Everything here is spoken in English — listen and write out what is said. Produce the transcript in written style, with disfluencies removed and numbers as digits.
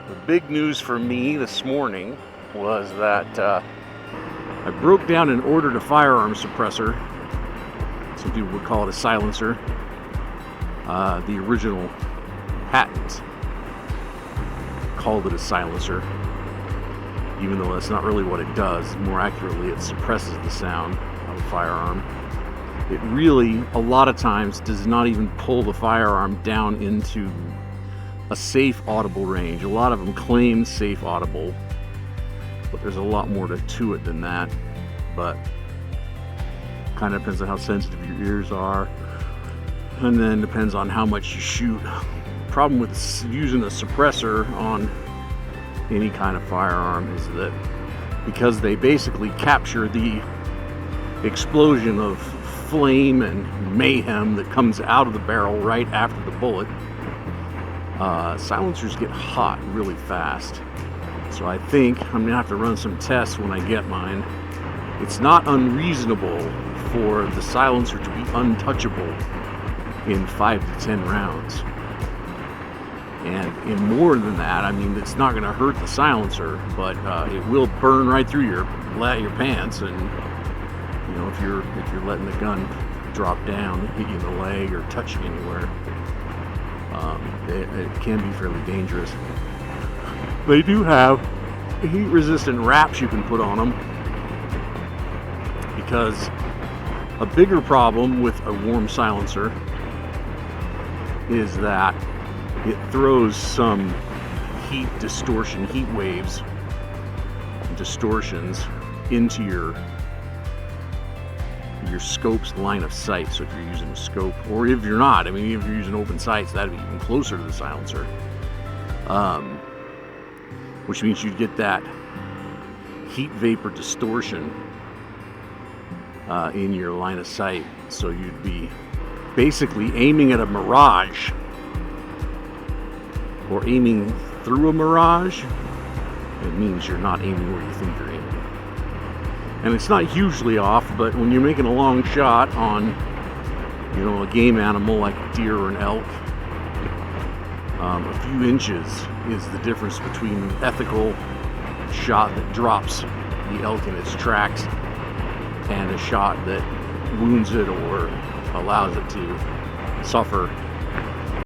The big news for me this morning was that I broke down and ordered a firearms suppressor. Some people would call it a silencer. The original patent called it a silencer, even though that's not really what it does. More accurately, it suppresses the sound of a firearm. It really, a lot of times, does not even pull the firearm down into a safe audible range. A lot of them claim safe audible, but there's a lot more to it than that. But kind of depends on how sensitive your ears are, and then depends on how much you shoot. Problem with using a suppressor on any kind of firearm is that because they basically capture the explosion of flame and mayhem that comes out of the barrel right after the bullet, silencers get hot really fast. So I think I'm gonna have to run some tests when I get mine. It's not unreasonable for the silencer to be untouchable in 5 to 10 rounds. And in more than that, I mean, it's not gonna hurt the silencer, but it will burn right through your pants. And you know, if you're letting the gun drop down, hit you in the leg or touch you anywhere, it can be fairly dangerous. They do have heat-resistant wraps you can put on them, because a bigger problem with a warm silencer is that it throws some heat distortion, heat waves, distortions into your scope's line of sight. So if you're using a scope, or if you're not, I mean, if you're using open sights, that'd be even closer to the silencer. Which means you'd get that heat vapor distortion in your line of sight. So you'd be basically aiming at a mirage, or aiming through a mirage. It means you're not aiming where you think you're aiming. And it's not hugely off, but when you're making a long shot on, you know, a game animal like a deer or an elk, a few inches is the difference between an ethical shot that drops the elk in its tracks and a shot that wounds it or allows it to suffer